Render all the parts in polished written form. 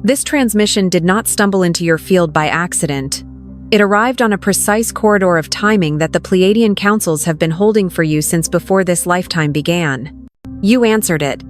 This transmission did not stumble into your field by accident. It arrived on a precise corridor of timing that the Pleiadian councils have been holding for you since before this lifetime began. You answered it.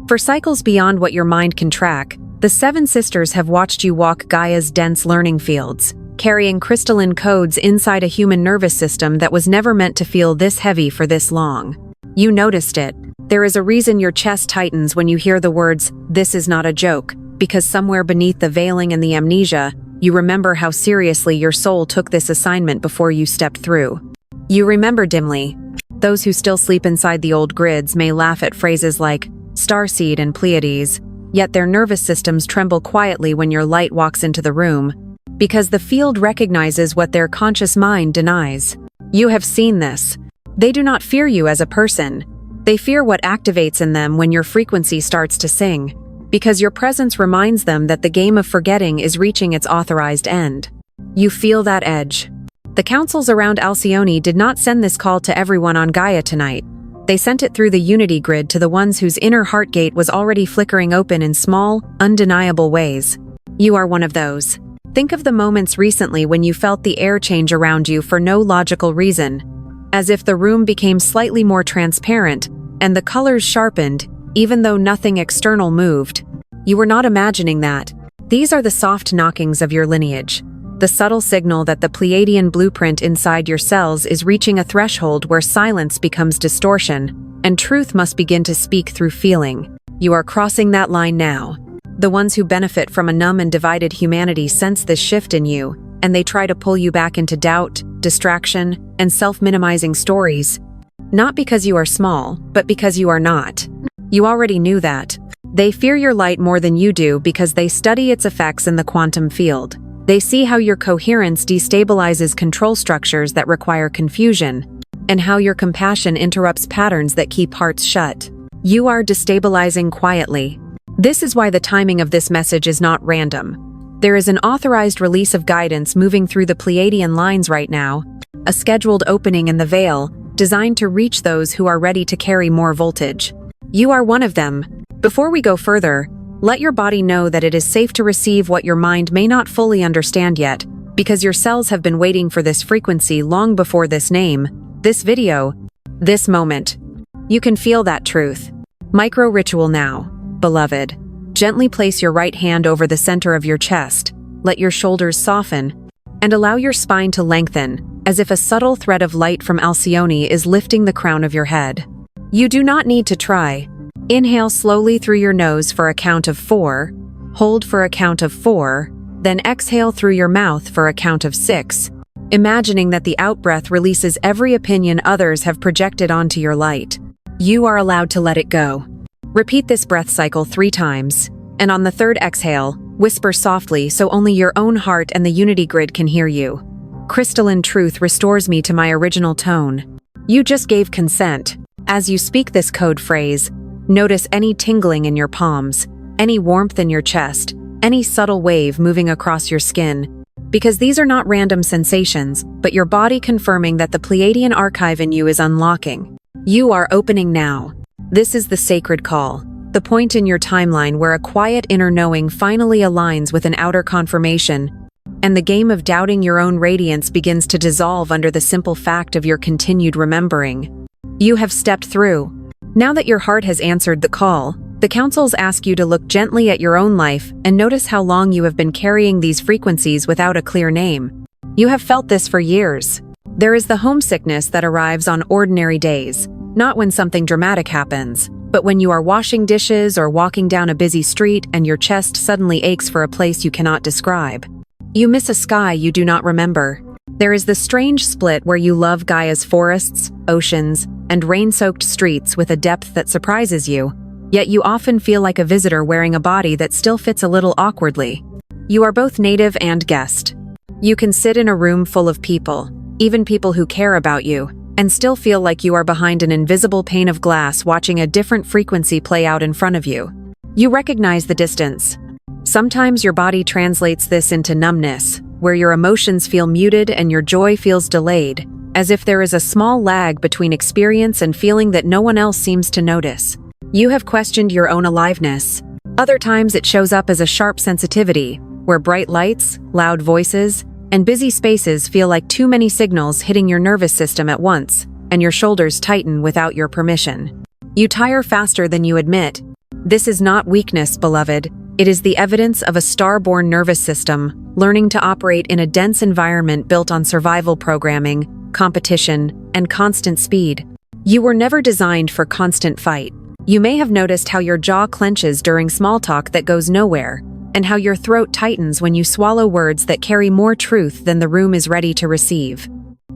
For cycles beyond what your mind can track, the Seven Sisters have watched you walk Gaia's dense learning fields, carrying crystalline codes inside a human nervous system that was never meant to feel this heavy for this long. You noticed it. There is a reason your chest tightens when you hear the words, "This is not a joke," because somewhere beneath the veiling and the amnesia, you remember how seriously your soul took this assignment before you stepped through. You remember dimly. Those who still sleep inside the old grids may laugh at phrases like Starseed and Pleiades, yet their nervous systems tremble quietly when your light walks into the room, because the field recognizes what their conscious mind denies. You have seen this. They do not fear you as a person. They fear what activates in them when your frequency starts to sing, because your presence reminds them that the game of forgetting is reaching its authorized end. You feel that edge. The councils around Alcyone did not send this call to everyone on Gaia tonight. They sent it through the unity grid to the ones whose inner heart gate was already flickering open in small, undeniable ways. You are one of those. Think of the moments recently when you felt the air change around you for no logical reason, as if the room became slightly more transparent and the colors sharpened, even though nothing external moved. You were not imagining that. These are the soft knockings of your lineage, the subtle signal that the Pleiadian blueprint inside your cells is reaching a threshold where silence becomes distortion, and truth must begin to speak through feeling. You are crossing that line now. The ones who benefit from a numb and divided humanity sense this shift in you, and they try to pull you back into doubt, distraction, and self-minimizing stories. Not because you are small, but because you are not. You already knew that. They fear your light more than you do because they study its effects in the quantum field. They see how your coherence destabilizes control structures that require confusion, and how your compassion interrupts patterns that keep hearts shut. You are destabilizing quietly. This is why the timing of this message is not random. There is an authorized release of guidance moving through the Pleiadian lines right now, a scheduled opening in the veil, designed to reach those who are ready to carry more voltage. You are one of them. Before we go further, let your body know that it is safe to receive what your mind may not fully understand yet, because your cells have been waiting for this frequency long before this name, this video, this moment. You can feel that truth. Micro ritual now, beloved. Gently place your right hand over the center of your chest, let your shoulders soften, and allow your spine to lengthen, as if a subtle thread of light from Alcyone is lifting the crown of your head. You do not need to try. Inhale slowly through your nose for a count of 4, hold for a count of 4, then exhale through your mouth for a count of 6, imagining that the out-breath releases every opinion others have projected onto your light. You are allowed to let it go. Repeat this breath cycle 3 times, and on the third exhale, whisper softly so only your own heart and the unity grid can hear you. Crystalline truth restores me to my original tone. You just gave consent. As you speak this code phrase, notice any tingling in your palms, any warmth in your chest, any subtle wave moving across your skin, because these are not random sensations, but your body confirming that the Pleiadian archive in you is unlocking. You are opening now. This is the sacred call, the point in your timeline where a quiet inner knowing finally aligns with an outer confirmation, and the game of doubting your own radiance begins to dissolve under the simple fact of your continued remembering. You have stepped through. Now that your heart has answered the call, the councils ask you to look gently at your own life and notice how long you have been carrying these frequencies without a clear name. You have felt this for years. There is the homesickness that arrives on ordinary days, not when something dramatic happens, but when you are washing dishes or walking down a busy street and your chest suddenly aches for a place you cannot describe. You miss a sky you do not remember. There is the strange split where you love Gaia's forests, oceans, and rain-soaked streets with a depth that surprises you, yet you often feel like a visitor wearing a body that still fits a little awkwardly. You are both native and guest. You can sit in a room full of people, even people who care about you, and still feel like you are behind an invisible pane of glass watching a different frequency play out in front of you. You recognize the distance. Sometimes your body translates this into numbness, where your emotions feel muted and your joy feels delayed, as if there is a small lag between experience and feeling that no one else seems to notice. You have questioned your own aliveness. Other times it shows up as a sharp sensitivity, where bright lights, loud voices, and busy spaces feel like too many signals hitting your nervous system at once, and your shoulders tighten without your permission. You tire faster than you admit. This is not weakness, beloved. It is the evidence of a star-born nervous system, learning to operate in a dense environment built on survival programming, competition, and constant speed. You were never designed for constant fight. You may have noticed how your jaw clenches during small talk that goes nowhere, and how your throat tightens when you swallow words that carry more truth than the room is ready to receive.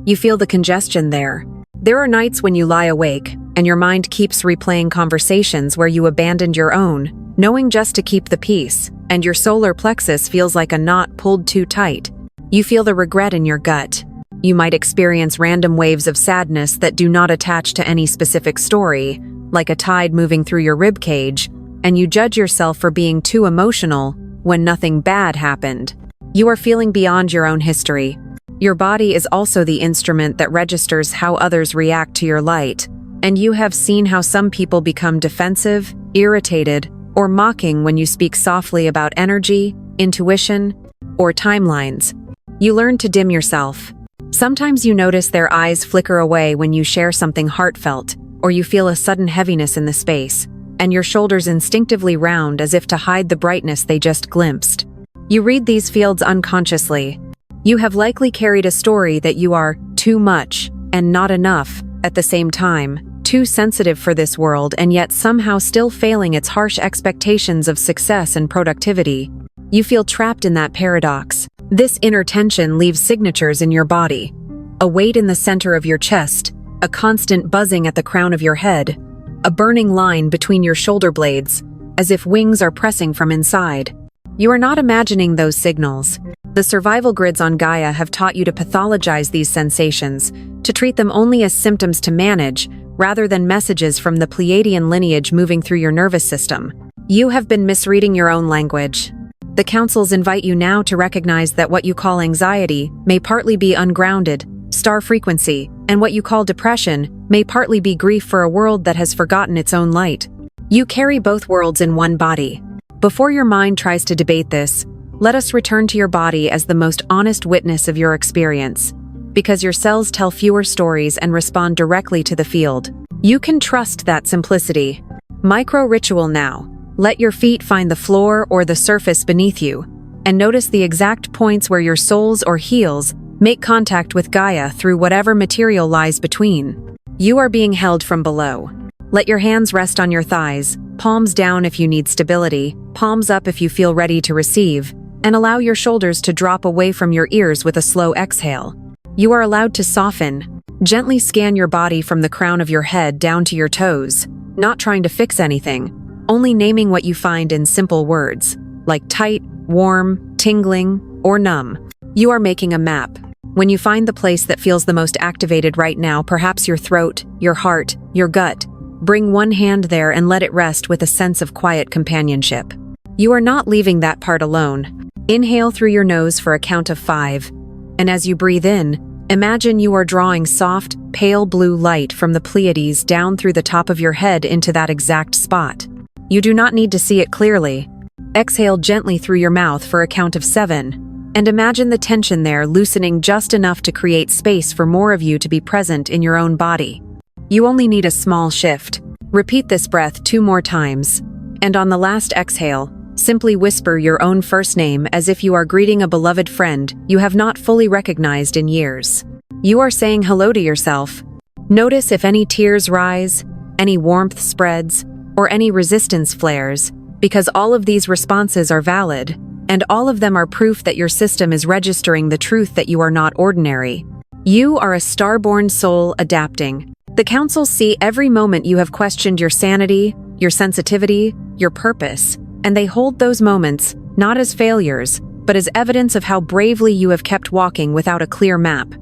You feel the congestion there. There are nights when you lie awake, and your mind keeps replaying conversations where you abandoned your own, knowing just to keep the peace, and your solar plexus feels like a knot pulled too tight. You feel the regret in your gut. You might experience random waves of sadness that do not attach to any specific story, like a tide moving through your ribcage, and you judge yourself for being too emotional when nothing bad happened. You are feeling beyond your own history. Your body is also the instrument that registers how others react to your light, and you have seen how some people become defensive, irritated, or mocking when you speak softly about energy, intuition, or timelines. You learn to dim yourself. Sometimes you notice their eyes flicker away when you share something heartfelt, or you feel a sudden heaviness in the space, and your shoulders instinctively round as if to hide the brightness they just glimpsed. You read these fields unconsciously. You have likely carried a story that you are too much and not enough at the same time, too sensitive for this world and yet somehow still failing its harsh expectations of success and productivity. You feel trapped in that paradox. This inner tension leaves signatures in your body. A weight in the center of your chest, a constant buzzing at the crown of your head, a burning line between your shoulder blades, as if wings are pressing from inside. You are not imagining those signals. The survival grids on Gaia have taught you to pathologize these sensations, to treat them only as symptoms to manage, rather than messages from the Pleiadian lineage moving through your nervous system. You have been misreading your own language. The councils invite you now to recognize that what you call anxiety may partly be ungrounded, star frequency, and what you call depression may partly be grief for a world that has forgotten its own light. You carry both worlds in one body. Before your mind tries to debate this, let us return to your body as the most honest witness of your experience, because your cells tell fewer stories and respond directly to the field. You can trust that simplicity. Micro-ritual now. Let your feet find the floor or the surface beneath you, and notice the exact points where your soles or heels make contact with Gaia through whatever material lies between. You are being held from below. Let your hands rest on your thighs, palms down if you need stability, palms up if you feel ready to receive, and allow your shoulders to drop away from your ears with a slow exhale. You are allowed to soften. Gently scan your body from the crown of your head down to your toes, not trying to fix anything, only naming what you find in simple words, like tight, warm, tingling, or numb. You are making a map. When you find the place that feels the most activated right now, perhaps your throat, your heart, your gut, bring one hand there and let it rest with a sense of quiet companionship. You are not leaving that part alone. Inhale through your nose for a count of 5, and as you breathe in, imagine you are drawing soft, pale blue light from the Pleiades down through the top of your head into that exact spot. You do not need to see it clearly. Exhale gently through your mouth for a count of 7, and imagine the tension there loosening just enough to create space for more of you to be present in your own body. You only need a small shift. Repeat this breath 2 more times, and on the last exhale, simply whisper your own first name as if you are greeting a beloved friend you have not fully recognized in years. You are saying hello to yourself. Notice if any tears rise, any warmth spreads, or any resistance flares, because all of these responses are valid, and all of them are proof that your system is registering the truth that you are not ordinary. You are a star-born soul adapting. The councils see every moment you have questioned your sanity, your sensitivity, your purpose, and they hold those moments not as failures, but as evidence of how bravely you have kept walking without a clear map.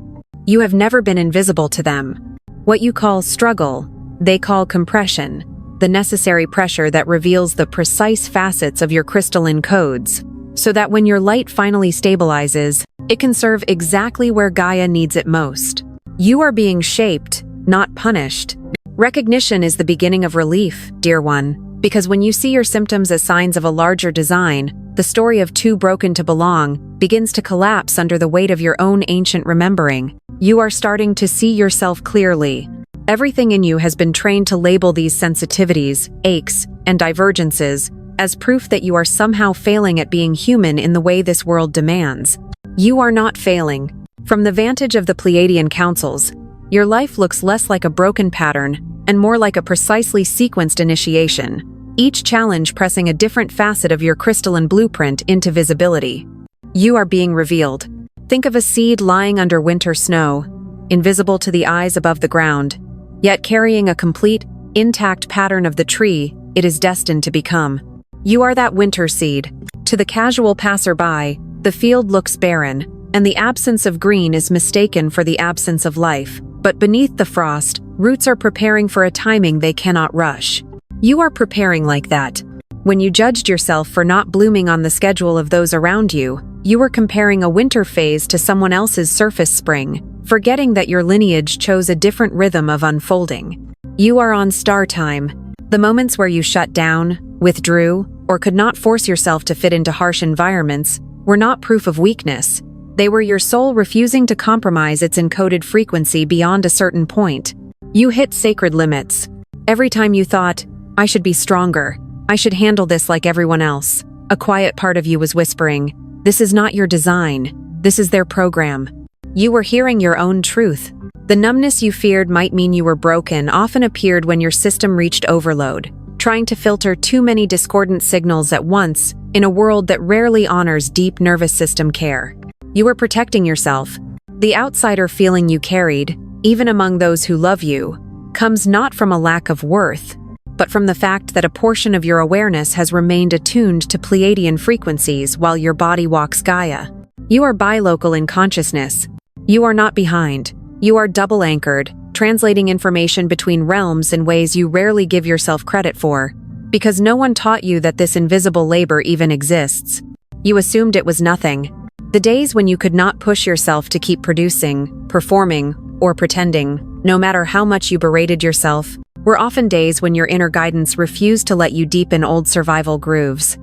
You have never been invisible to them. What you call struggle, they call compression, the necessary pressure that reveals the precise facets of your crystalline codes, so that when your light finally stabilizes, it can serve exactly where Gaia needs it most. You are being shaped, not punished. Recognition is the beginning of relief, dear one. Because when you see your symptoms as signs of a larger design, the story of too broken to belong begins to collapse under the weight of your own ancient remembering. You are starting to see yourself clearly. Everything in you has been trained to label these sensitivities, aches, and divergences as proof that you are somehow failing at being human in the way this world demands. You are not failing. From the vantage of the Pleiadian councils, your life looks less like a broken pattern and more like a precisely sequenced initiation, each challenge pressing a different facet of your crystalline blueprint into visibility. You are being revealed. Think of a seed lying under winter snow, invisible to the eyes above the ground, yet carrying a complete, intact pattern of the tree it is destined to become. You are that winter seed. To the casual passerby, the field looks barren, and the absence of green is mistaken for the absence of life. But beneath the frost, roots are preparing for a timing they cannot rush. You are preparing like that. When you judged yourself for not blooming on the schedule of those around you, you were comparing a winter phase to someone else's surface spring, forgetting that your lineage chose a different rhythm of unfolding. You are on star time. The moments where you shut down, withdrew, or could not force yourself to fit into harsh environments were not proof of weakness. They were your soul refusing to compromise its encoded frequency beyond a certain point. You hit sacred limits. Every time you thought, I should be stronger, I should handle this like everyone else, a quiet part of you was whispering, this is not your design, this is their program. You were hearing your own truth. The numbness you feared might mean you were broken often appeared when your system reached overload, trying to filter too many discordant signals at once in a world that rarely honors deep nervous system care. You were protecting yourself. The outsider feeling you carried, even among those who love you, comes not from a lack of worth, but from the fact that a portion of your awareness has remained attuned to Pleiadian frequencies while your body walks Gaia. You are bilocal in consciousness. You are not behind. You are double-anchored, translating information between realms in ways you rarely give yourself credit for, because no one taught you that this invisible labor even exists. You assumed it was nothing. The days when you could not push yourself to keep producing, performing, or pretending, no matter how much you berated yourself, were often days when your inner guidance refused to let you deepen old survival grooves.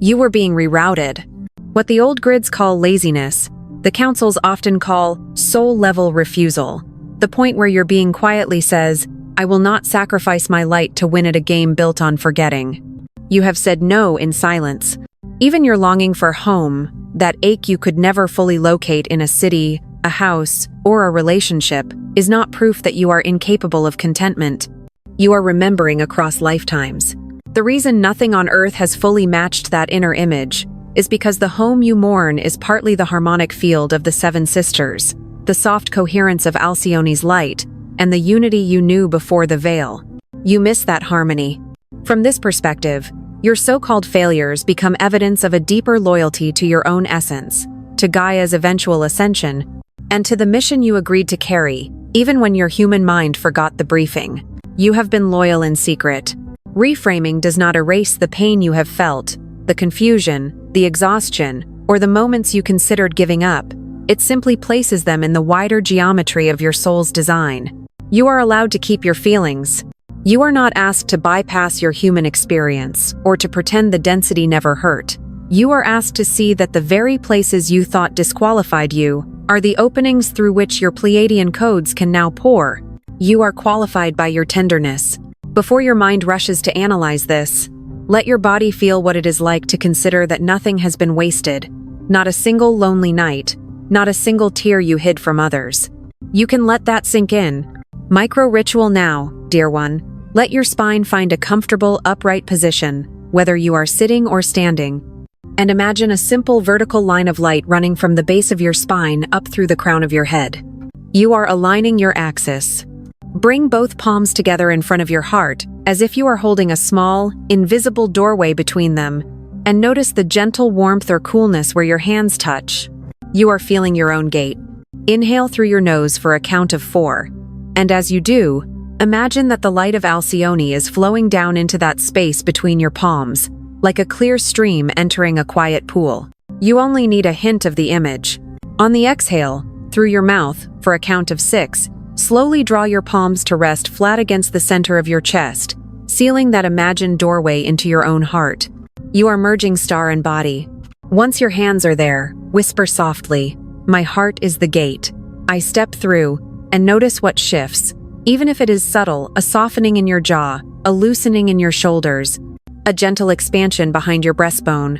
You were being rerouted. What the old grids call laziness, the councils often call soul-level refusal, the point where your being quietly says, I will not sacrifice my light to win at a game built on forgetting. You have said no in silence. Even your longing for home, that ache you could never fully locate in a city, a house, or a relationship, is not proof that you are incapable of contentment. You are remembering across lifetimes. The reason nothing on earth has fully matched that inner image is because the home you mourn is partly the harmonic field of the Seven Sisters, the soft coherence of Alcyone's light, and the unity you knew before the veil. You miss that harmony. From this perspective, your so-called failures become evidence of a deeper loyalty to your own essence, to Gaia's eventual ascension, and to the mission you agreed to carry, even when your human mind forgot the briefing. You have been loyal in secret. Reframing does not erase the pain you have felt, the confusion, the exhaustion, or the moments you considered giving up. It simply places them in the wider geometry of your soul's design. You are allowed to keep your feelings. You are not asked to bypass your human experience or to pretend the density never hurt. You are asked to see that the very places you thought disqualified you are the openings through which your Pleiadian codes can now pour. You are qualified by your tenderness. Before your mind rushes to analyze this, let your body feel what it is like to consider that nothing has been wasted. Not a single lonely night, not a single tear you hid from others. You can let that sink in. Micro-ritual now, dear one. Let your spine find a comfortable, upright position, whether you are sitting or standing. And imagine a simple vertical line of light running from the base of your spine up through the crown of your head. You are aligning your axis. Bring both palms together in front of your heart, as if you are holding a small, invisible doorway between them, and notice the gentle warmth or coolness where your hands touch. You are feeling your own gate. Inhale through your nose for a count of 4. And as you do, imagine that the light of Alcyone is flowing down into that space between your palms, like a clear stream entering a quiet pool. You only need a hint of the image. On the exhale, through your mouth, for a count of 6, slowly draw your palms to rest flat against the center of your chest, sealing that imagined doorway into your own heart. You are merging star and body. Once your hands are there, whisper softly, "My heart is the gate." I step through, and notice what shifts. Even if it is subtle, a softening in your jaw, a loosening in your shoulders, a gentle expansion behind your breastbone.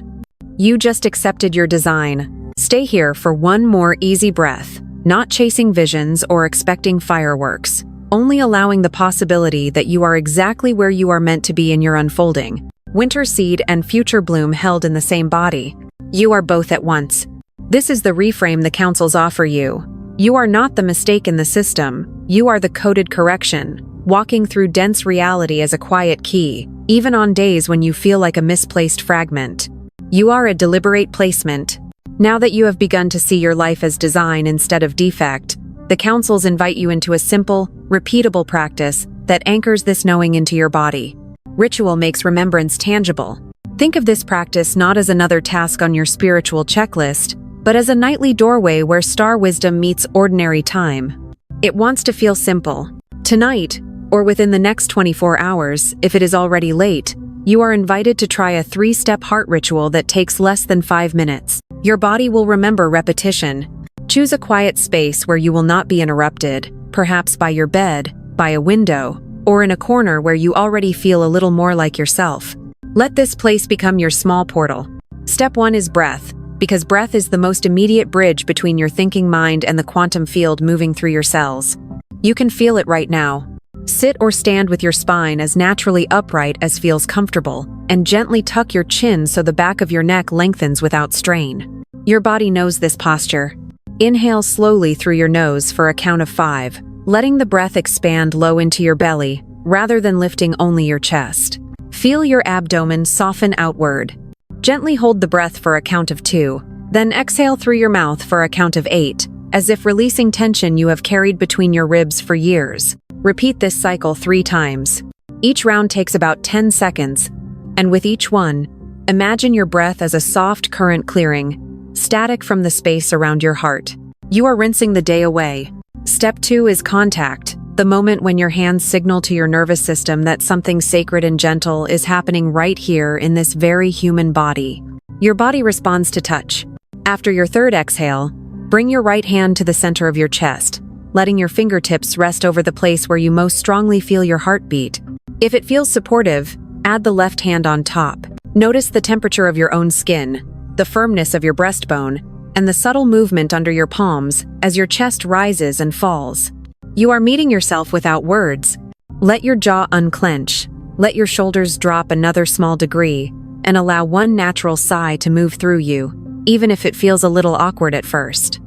You just accepted your design. Stay here for one more easy breath, not chasing visions or expecting fireworks, only allowing the possibility that you are exactly where you are meant to be in your unfolding. Winter seed and future bloom held in the same body. You are both at once. This is the reframe the councils offer you. You are not the mistake in the system. You are the coded correction, walking through dense reality as a quiet key, even on days when you feel like a misplaced fragment. You are a deliberate placement. Now that you have begun to see your life as design instead of defect, the councils invite you into a simple, repeatable practice that anchors this knowing into your body. Ritual makes remembrance tangible. Think of this practice not as another task on your spiritual checklist, but as a nightly doorway where star wisdom meets ordinary time. It wants to feel simple. Tonight, or within the next 24 hours, if it is already late, you are invited to try a 3-step heart ritual that takes less than 5 minutes. Your body will remember repetition. Choose a quiet space where you will not be interrupted, perhaps by your bed, by a window, or in a corner where you already feel a little more like yourself. Let this place become your small portal. Step 1 is breath, because breath is the most immediate bridge between your thinking mind and the quantum field moving through your cells. You can feel it right now. Sit or stand with your spine as naturally upright as feels comfortable, and gently tuck your chin so the back of your neck lengthens without strain. Your body knows this posture. Inhale slowly through your nose for a count of 5, letting the breath expand low into your belly, rather than lifting only your chest. Feel your abdomen soften outward. Gently hold the breath for a count of 2, then exhale through your mouth for a count of 8, as if releasing tension you have carried between your ribs for years. Repeat this cycle 3 times. Each round takes about 10 seconds, and with each one, imagine your breath as a soft current clearing, static from the space around your heart. You are rinsing the day away. Step 2 is contact, the moment when your hands signal to your nervous system that something sacred and gentle is happening right here in this very human body. Your body responds to touch. After your 3rd exhale, bring your right hand to the center of your chest, letting your fingertips rest over the place where you most strongly feel your heartbeat. If it feels supportive, add the left hand on top. Notice the temperature of your own skin, the firmness of your breastbone, and the subtle movement under your palms as your chest rises and falls. You are meeting yourself without words. Let your jaw unclench, let your shoulders drop another small degree, and allow one natural sigh to move through you, even if it feels a little awkward at first.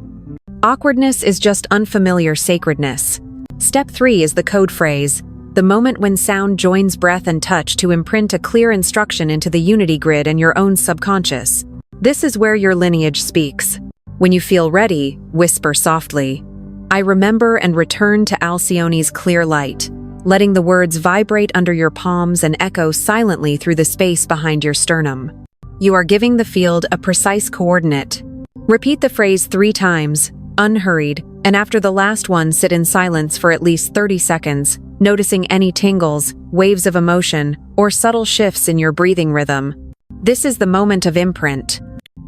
Awkwardness is just unfamiliar sacredness. Step 3 is the code phrase, the moment when sound joins breath and touch to imprint a clear instruction into the unity grid and your own subconscious. This is where your lineage speaks. When you feel ready, whisper softly, "I remember," and return to Alcyone's clear light, letting the words vibrate under your palms and echo silently through the space behind your sternum. You are giving the field a precise coordinate. Repeat the phrase 3 times, unhurried, and after the last one sit in silence for at least 30 seconds, noticing any tingles, waves of emotion, or subtle shifts in your breathing rhythm. This is the moment of imprint.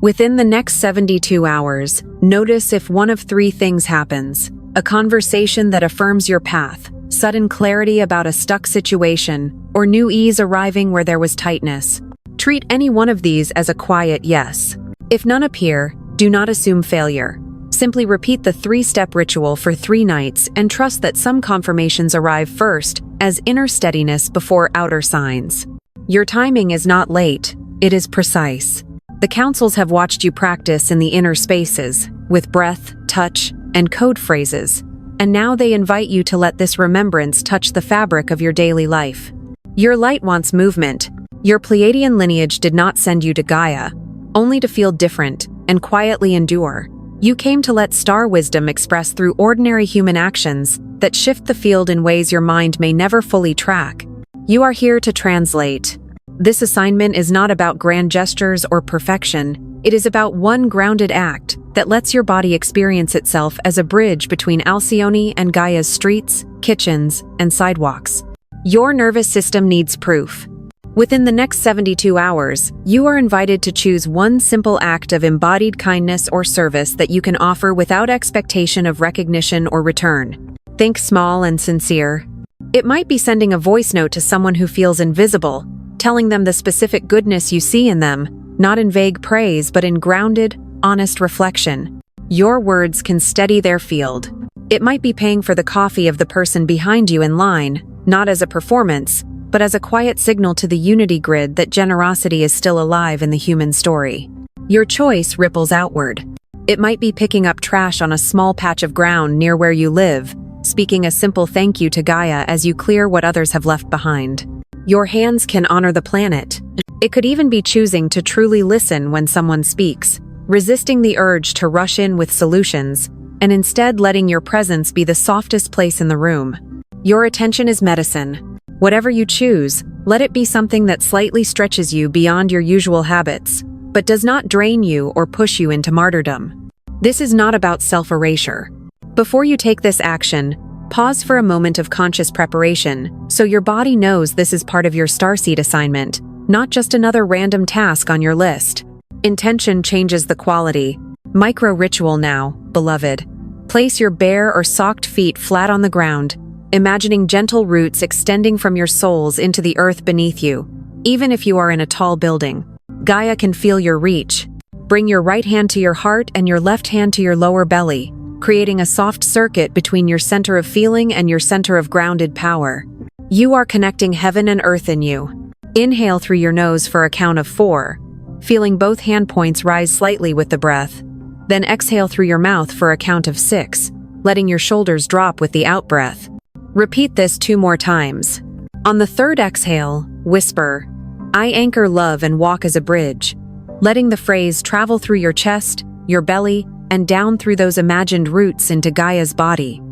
Within the next 72 hours, notice if one of 3 things happens: a conversation that affirms your path, sudden clarity about a stuck situation, or new ease arriving where there was tightness. Treat any one of these as a quiet yes. If none appear, do not assume failure. Simply repeat the 3-step ritual for 3 nights and trust that some confirmations arrive first, as inner steadiness before outer signs. Your timing is not late, it is precise. The councils have watched you practice in the inner spaces, with breath, touch, and code phrases, and now they invite you to let this remembrance touch the fabric of your daily life. Your light wants movement. Your Pleiadian lineage did not send you to Gaia, only to feel different and quietly endure. You came to let star wisdom express through ordinary human actions that shift the field in ways your mind may never fully track. You are here to translate. This assignment is not about grand gestures or perfection. It is about one grounded act that lets your body experience itself as a bridge between Alcyone and Gaia's streets, kitchens, and sidewalks. Your nervous system needs proof. Within the next 72 hours, you are invited to choose one simple act of embodied kindness or service that you can offer without expectation of recognition or return. Think small and sincere. It might be sending a voice note to someone who feels invisible, telling them the specific goodness you see in them, not in vague praise but in grounded, honest reflection. Your words can steady their field. It might be paying for the coffee of the person behind you in line, not as a performance, but as a quiet signal to the unity grid that generosity is still alive in the human story. Your choice ripples outward. It might be picking up trash on a small patch of ground near where you live, speaking a simple thank you to Gaia as you clear what others have left behind. Your hands can honor the planet. It could even be choosing to truly listen when someone speaks, resisting the urge to rush in with solutions, and instead letting your presence be the softest place in the room. Your attention is medicine. Whatever you choose, let it be something that slightly stretches you beyond your usual habits, but does not drain you or push you into martyrdom. This is not about self-erasure. Before you take this action, pause for a moment of conscious preparation, so your body knows this is part of your starseed assignment, not just another random task on your list. Intention changes the quality. Micro-ritual now, beloved. Place your bare or socked feet flat on the ground, imagining gentle roots extending from your soles into the earth beneath you. Even if you are in a tall building, Gaia can feel your reach. Bring your right hand to your heart and your left hand to your lower belly, creating a soft circuit between your center of feeling and your center of grounded power. You are connecting heaven and earth in you. Inhale through your nose for a count of 4, feeling both hand points rise slightly with the breath. Then exhale through your mouth for a count of 6, letting your shoulders drop with the out-breath. Repeat this 2 more times. On the 3rd exhale, whisper, "I anchor love and walk as a bridge," letting the phrase travel through your chest, your belly, and down through those imagined roots into Gaia's body.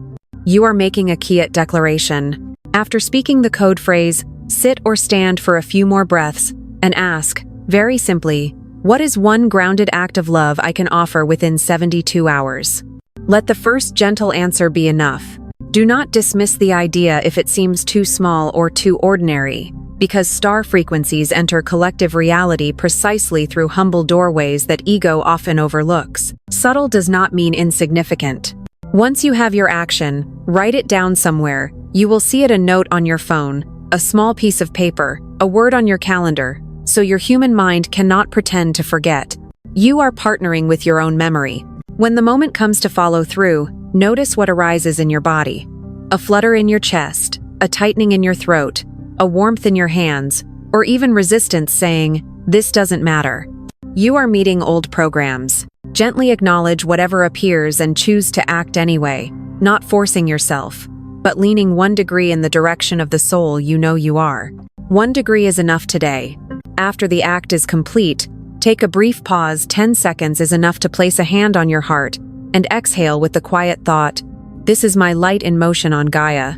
You are making a Kiat declaration. After speaking the code phrase, sit or stand for a few more breaths, and ask, very simply, what is one grounded act of love I can offer within 72 hours? Let the first gentle answer be enough. Do not dismiss the idea if it seems too small or too ordinary, because star frequencies enter collective reality precisely through humble doorways that ego often overlooks. Subtle does not mean insignificant. Once you have your action, write it down somewhere. You will see it a note on your phone, a small piece of paper, a word on your calendar, so your human mind cannot pretend to forget. You are partnering with your own memory. When the moment comes to follow through, notice what arises in your body. A flutter in your chest, a tightening in your throat, a warmth in your hands, or even resistance saying, "This doesn't matter." You are meeting old programs. Gently acknowledge whatever appears and choose to act anyway, not forcing yourself, but leaning 1 degree in the direction of the soul you know you are. 1 degree is enough today. After the act is complete, take a brief pause. 10 seconds is enough to place a hand on your heart and exhale with the quiet thought, "This is my light in motion on Gaia."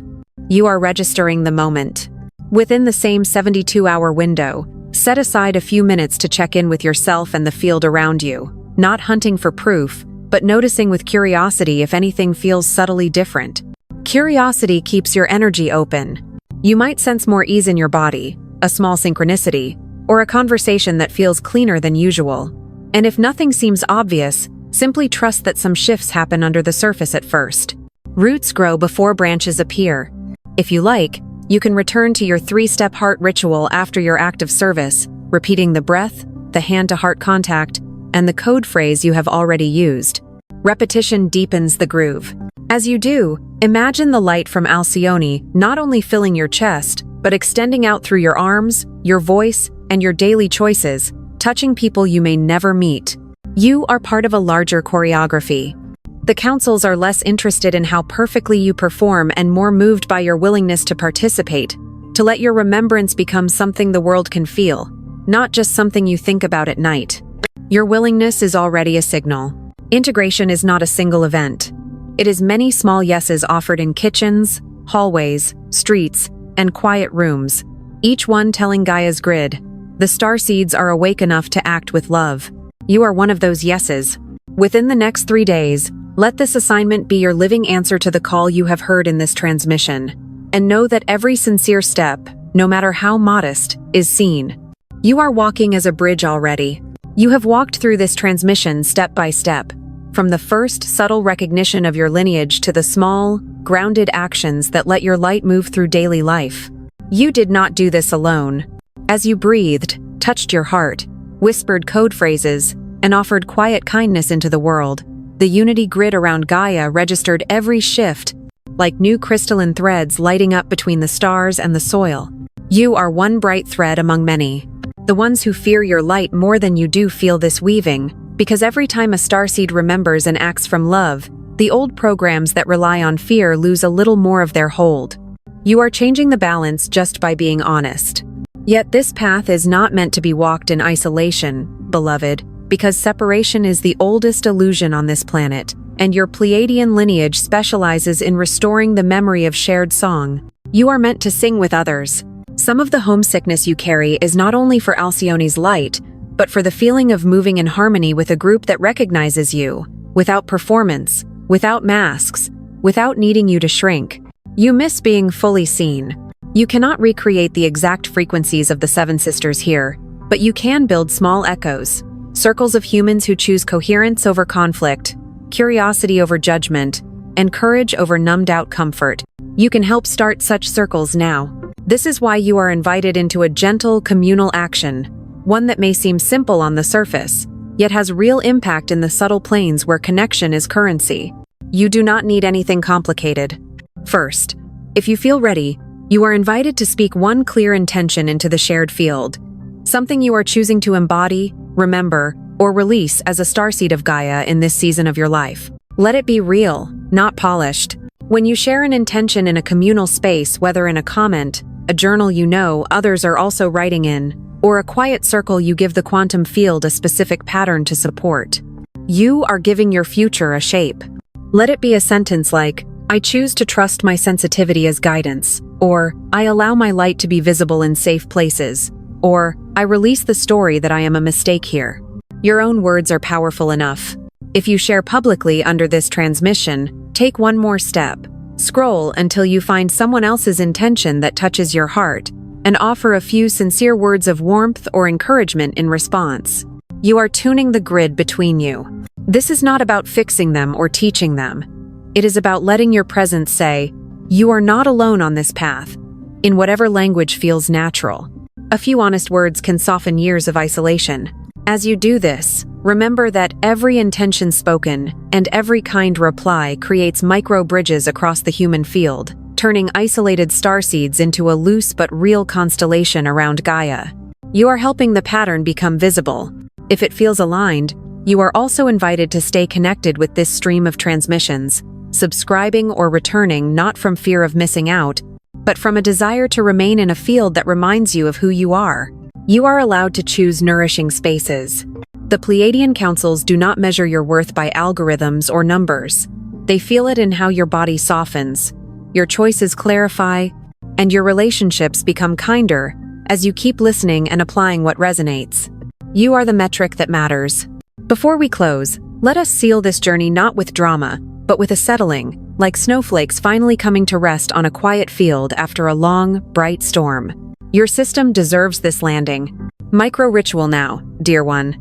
You are registering the moment. Within the same 72-hour window, set aside a few minutes to check in with yourself and the field around you, not hunting for proof, but noticing with curiosity if anything feels subtly different. Curiosity keeps your energy open. You might sense more ease in your body, a small synchronicity, or a conversation that feels cleaner than usual. And if nothing seems obvious, simply trust that some shifts happen under the surface at first. Roots grow before branches appear. If you like, you can return to your 3-step heart ritual after your act of service, repeating the breath, the hand-to-heart contact, and the code phrase you have already used. Repetition deepens the groove. As you do, imagine the light from Alcyone not only filling your chest, but extending out through your arms, your voice, and your daily choices, touching people you may never meet. You are part of a larger choreography. The councils are less interested in how perfectly you perform and more moved by your willingness to participate, to let your remembrance become something the world can feel, not just something you think about at night. Your willingness is already a signal. Integration is not a single event. It is many small yeses offered in kitchens, hallways, streets, and quiet rooms, each one telling Gaia's grid, the starseeds are awake enough to act with love. You are one of those yeses. Within the next 3 days, let this assignment be your living answer to the call you have heard in this transmission. and know that every sincere step, no matter how modest, is seen. You are walking as a bridge already. You have walked through this transmission step by step, from the first subtle recognition of your lineage to the small, grounded actions that let your light move through daily life. You did not do this alone. As you breathed, touched your heart, whispered code phrases, and offered quiet kindness into the world, the unity grid around Gaia registered every shift, like new crystalline threads lighting up between the stars and the soil. You are one bright thread among many. The ones who fear your light more than you do feel this weaving, because every time a starseed remembers and acts from love, the old programs that rely on fear lose a little more of their hold. You are changing the balance just by being honest. Yet this path is not meant to be walked in isolation, beloved, because separation is the oldest illusion on this planet, and your Pleiadian lineage specializes in restoring the memory of shared song. You are meant to sing with others. Some of the homesickness you carry is not only for Alcyone's light, but for the feeling of moving in harmony with a group that recognizes you, without performance, without masks, without needing you to shrink. You miss being fully seen. You cannot recreate the exact frequencies of the Seven Sisters here, but you can build small echoes, circles of humans who choose coherence over conflict, curiosity over judgment, and courage over numbed-out comfort. You can help start such circles now. This is why you are invited into a gentle, communal action, one that may seem simple on the surface, yet has real impact in the subtle planes where connection is currency. You do not need anything complicated. First, if you feel ready, you are invited to speak one clear intention into the shared field, something you are choosing to embody, remember, or release as a starseed of Gaia in this season of your life. Let it be real, not polished. When you share an intention in a communal space, whether in a comment, a journal you know others are also writing in, or a quiet circle you give the quantum field a specific pattern to support, you are giving your future a shape. Let it be a sentence like, I choose to trust my sensitivity as guidance, or I allow my light to be visible in safe places, or I release the story that I am a mistake here. Your own words are powerful enough. If you share publicly under this transmission, take one more step. Scroll until you find someone else's intention that touches your heart, and offer a few sincere words of warmth or encouragement in response. You are tuning the grid between you. This is not about fixing them or teaching them. It is about letting your presence say, you are not alone on this path, in whatever language feels natural. A few honest words can soften years of isolation. As you do this, remember that every intention spoken and every kind reply creates micro-bridges across the human field, turning isolated starseeds into a loose but real constellation around Gaia. You are helping the pattern become visible. If it feels aligned, you are also invited to stay connected with this stream of transmissions, subscribing or returning not from fear of missing out, but from a desire to remain in a field that reminds you of who you are. You are allowed to choose nourishing spaces. The Pleiadian councils do not measure your worth by algorithms or numbers. They feel it in how your body softens, your choices clarify, and your relationships become kinder as you keep listening and applying what resonates. You are the metric that matters. Before we close, let us seal this journey not with drama, but with a settling, like snowflakes finally coming to rest on a quiet field after a long, bright storm. Your system deserves this landing. Micro-ritual now, dear one.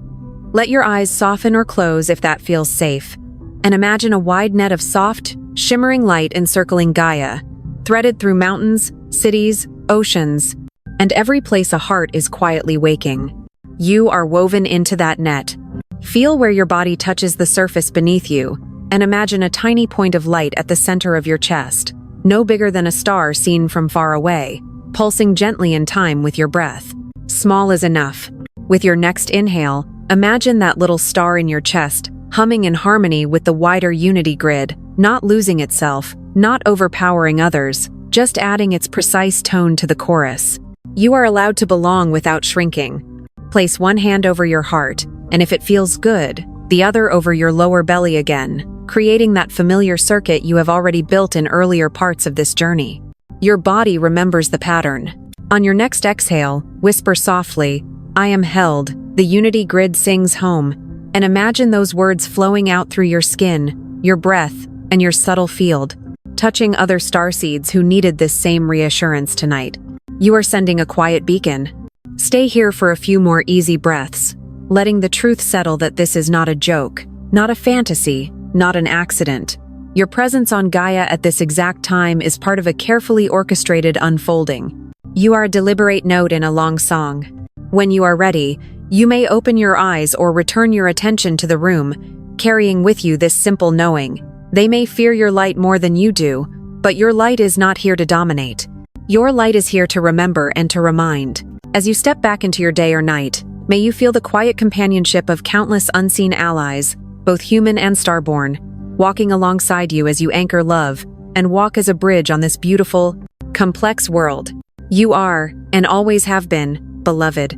Let your eyes soften or close if that feels safe, and imagine a wide net of soft, shimmering light encircling Gaia, threaded through mountains, cities, oceans, and every place a heart is quietly waking. You are woven into that net. Feel where your body touches the surface beneath you, and imagine a tiny point of light at the center of your chest, no bigger than a star seen from far away, pulsing gently in time with your breath. Small is enough. With your next inhale, imagine that little star in your chest, humming in harmony with the wider unity grid, not losing itself, not overpowering others, just adding its precise tone to the chorus. You are allowed to belong without shrinking. Place one hand over your heart, and if it feels good, the other over your lower belly again, creating that familiar circuit you have already built in earlier parts of this journey. Your body remembers the pattern. On your next exhale, whisper softly, I am held, the unity grid sings home, and imagine those words flowing out through your skin, your breath, and your subtle field. touching other starseeds who needed this same reassurance tonight. You are sending a quiet beacon. Stay here for a few more easy breaths, letting the truth settle that this is not a joke, not a fantasy, not an accident. Your presence on Gaia at this exact time is part of a carefully orchestrated unfolding. You are a deliberate note in a long song. When you are ready, you may open your eyes or return your attention to the room, carrying with you this simple knowing. They may fear your light more than you do, but your light is not here to dominate. Your light is here to remember and to remind. As you step back into your day or night, may you feel the quiet companionship of countless unseen allies, both human and starborn, walking alongside you as you anchor love and walk as a bridge on this beautiful, complex world. You are, and always have been, beloved.